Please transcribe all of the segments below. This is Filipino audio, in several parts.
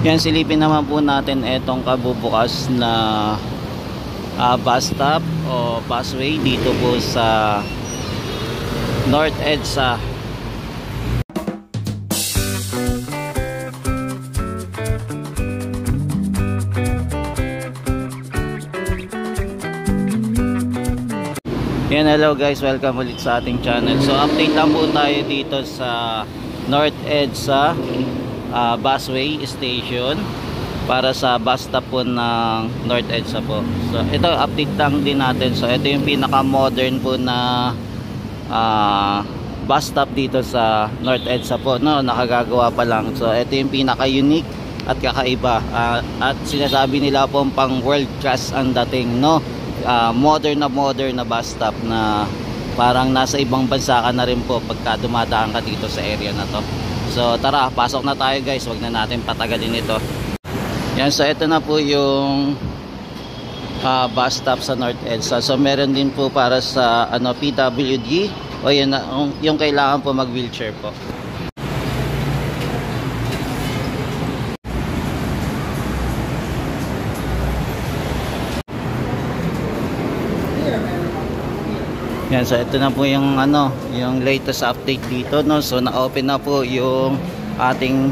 Yan, silipin naman po natin itong kabubukas na bus stop o busway dito po sa North EDSA. Yan, hello guys, welcome ulit sa ating channel. So update lang po tayo dito sa North EDSA busway station para sa bus stop po ng North EDSA po. So ito, update lang din natin. So ito yung pinaka modern po na bus stop dito sa North EDSA po, no, nakagagawa pa lang. So ito yung pinaka unique at kakaiba, at sinasabi nila po pang world class ang dating, no. Modern na bus stop na parang nasa ibang bansa ka na rin po pagka dumadaan ka dito sa area na to. So tara, pasok na tayo guys, wag na natin patagalin ito. Yan, so ito na po yung bus stop sa North EDSA. So meron din po para sa PWD o yun, yung kailangan po mag wheelchair po. Yan, so ito na po yung yung latest update dito, no. So na-open na po yung ating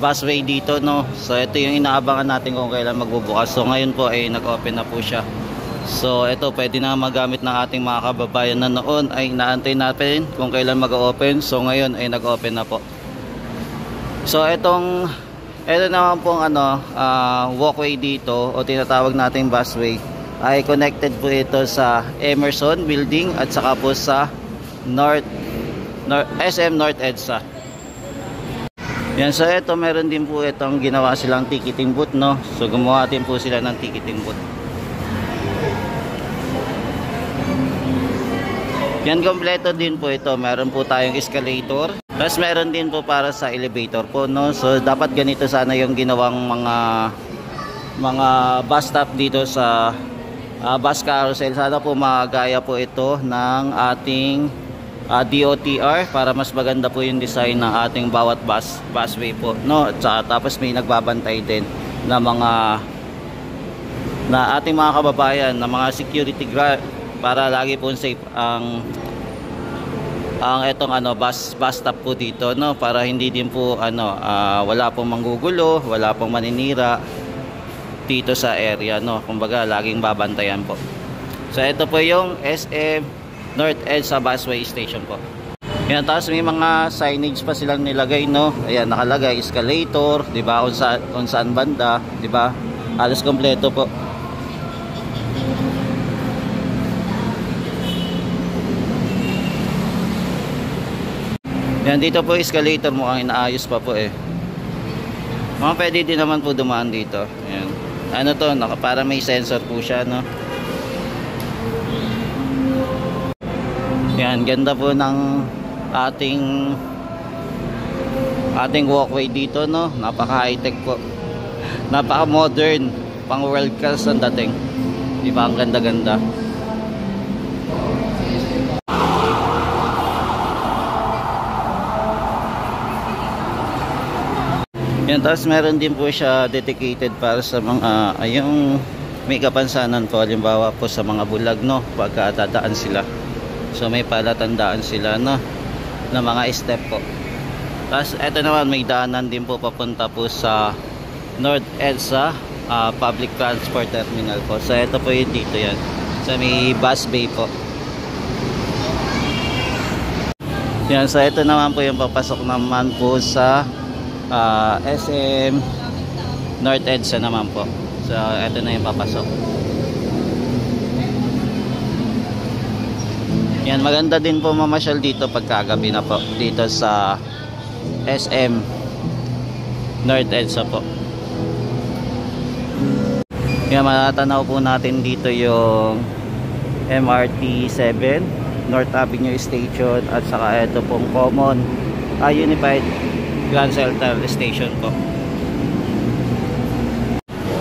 busway dito, no. So ito yung inaabangan natin kung kailan magbubukas. So ngayon po ay nag-open na po siya. So ito, pwede na magamit ng ating mga kababayan na noon ay inaantay natin kung kailan mag-open. So ngayon ay nag-open na po. So ito naman pong walkway dito o tinatawag nating busway ay connected po ito sa Emerson Building at saka po sa SM North EDSA. Yan, so ito meron din po itong ginawa silang ticketing booth, no. So gumawa din po sila ng ticketing booth. Yan, kompleto din po ito. Meron po tayong escalator. Tapos meron din po para sa elevator po, no. So dapat ganito sana yung ginawang mga bus stop dito sa bus carousel. Sana po magaya po ito ng ating DOTR para mas maganda po yung design ng ating bawat busway po, no. Tapos may nagbabantay din na ating mga kababayan na mga security guard para lagi po safe ang etong bus stop po dito, no, para hindi din po wala pong manggugulo, wala pong maninira dito sa area, no. Kumbaga laging babantayan po. So ito po yung SM North EDSA busway station po. Yan, tapos may mga signage pa silang nilagay, no. Ayan, nakalagay escalator, di ba, kung saan banda, di ba, halos kompleto po. Yan, dito po escalator, mukhang inaayos pa po mga pwede din naman po dumaan dito. Ayan, para may sensor po siya, no. Yan, ganda po ng ating walkway dito, no. Napaka high-tech po, napaka modern, pang world class ang dating, di ba, ang ganda-ganda. Yan, tapos meron din po siya dedicated para sa mga yung may kapansanan po, halimbawa po sa mga bulag, no, pagka dadaan sila. So may palatandaan sila, no, na mga step po. Tapos eto naman, may daanan din po papunta po sa North EDSA Public Transport Terminal po. So ito po yung dito, yan sa may bus bay po. Yan, so ito naman po yung papasok naman po sa SM North EDSA naman po. So ito na yung papasok. Yan, maganda din po mamasyal dito pagkagabi na po dito sa SM North EDSA po. Yan, matatanaw po natin dito yung MRT 7 North Avenue Station at saka ito pong Common Unified Grand Central Station po.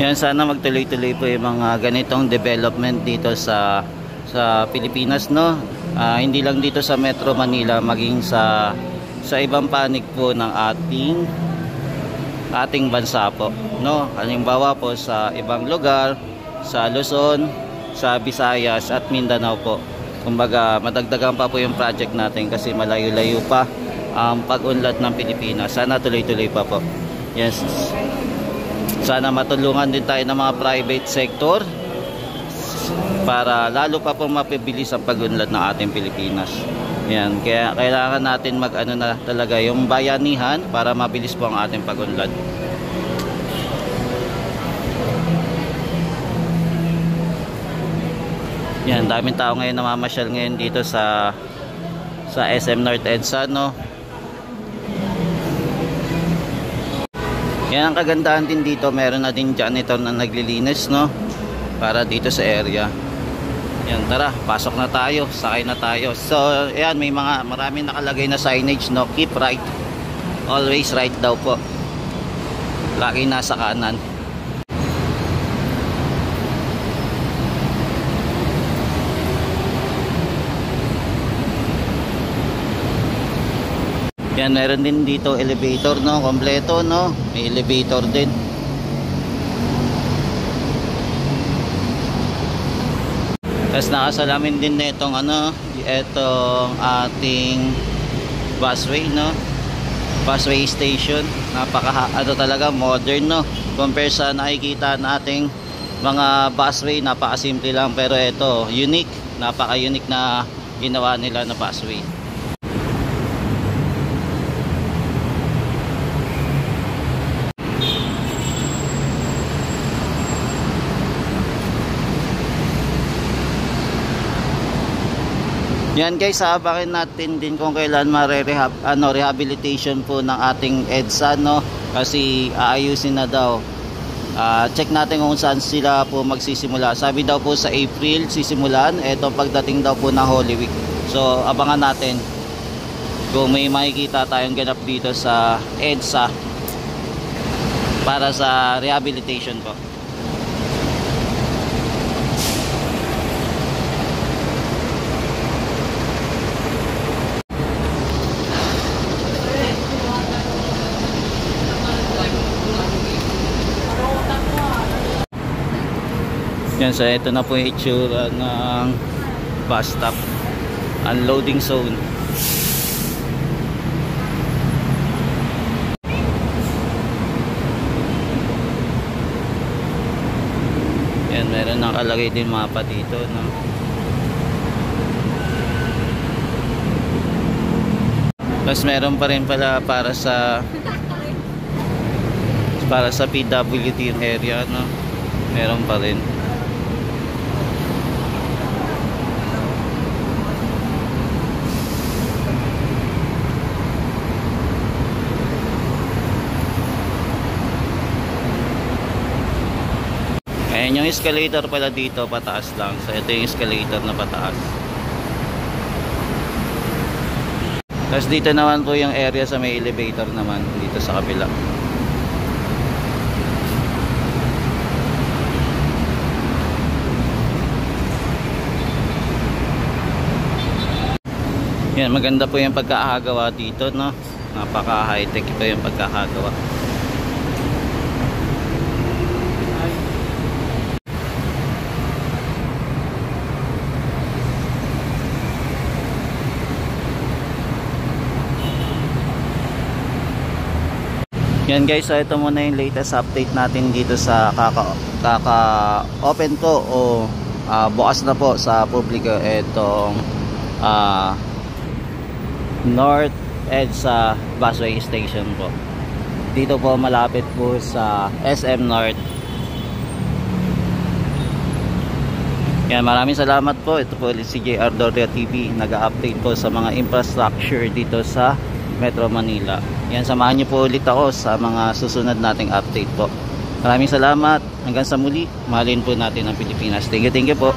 Yan, sana magtuloy-tuloy po yung mga ganitong development dito sa Pilipinas, no. Hindi lang dito sa Metro Manila, maging sa ibang panig po ng ating ating bansa po, no? Halimbawa po sa ibang lugar, sa Luzon, sa Visayas at Mindanao po. Kumbaga madagdagan pa po yung project natin kasi malayo-layo pa ang pag-unlad ng Pilipinas. Sana tuloy-tuloy pa po. Yes. Sana matulungan din tayo ng mga private sector para lalo pa po mapibilis ang pag-unlad ng ating Pilipinas. Yan, kaya kailangan natin mag-ano na talaga yung bayanihan para mabilis po ang ating pag-unlad. Yan, daming tao ngayon namamasyal ngayon dito sa SM North EDSA, no? Yan ang kagandahan din dito, meron na din janitor na naglilinis, no? Para dito sa area. Yan, tara, pasok na tayo, sakay na tayo. So, yan, may maraming nakalagay na signage, no? Keep right. Always right daw po. Lagi nasa kanan. Yan, meron din dito elevator, no? Kompleto, no? May elevator din. Tapos nakasalamin din nitong itong ating busway, no? Busway station. Talaga modern, no? Compare sa nakikita nating mga busway, napakasimple lang, pero ito unique, napaka-unique na ginawa nila na busway. Yan guys, abangan natin din kung kailan rehabilitation po ng ating EDSA, no? Kasi aayusin na daw. Check natin kung saan sila po magsisimula. Sabi daw po sa April sisimulan. Ito pagdating daw po ng Holy Week. So abangan natin kung may makikita tayong ganap dito sa EDSA para sa rehabilitation po. Yan, so ito na po yung itsura ng bus stop, unloading zone. Yan, meron nakalagay din mapa dito, no? Tapos meron pa rin pala para sa PWD area, no? Meron pa rin. Ayan yung escalator pala dito, pataas lang. So ito yung escalator na pataas. Tapos dito naman po yung area sa may elevator naman, dito sa kabila. Yan, maganda po yung pagkakagawa dito, no? Napaka high-tech po yung pagkakagawa. Yan guys, so ito muna yung latest update natin dito sa kaka-open po o bukas na po sa publiko itong North EDSA Busway Station po. Dito po malapit po sa SM North. Yan, maraming salamat po. Ito po ulit si JR Doria TV, nag-update po sa mga infrastructure dito sa Metro Manila. Yan, samahan niyo po ulit ako sa mga susunod nating update po. Maraming salamat. Hanggang sa muli. Mahalin po natin ang Pilipinas. Thank you po.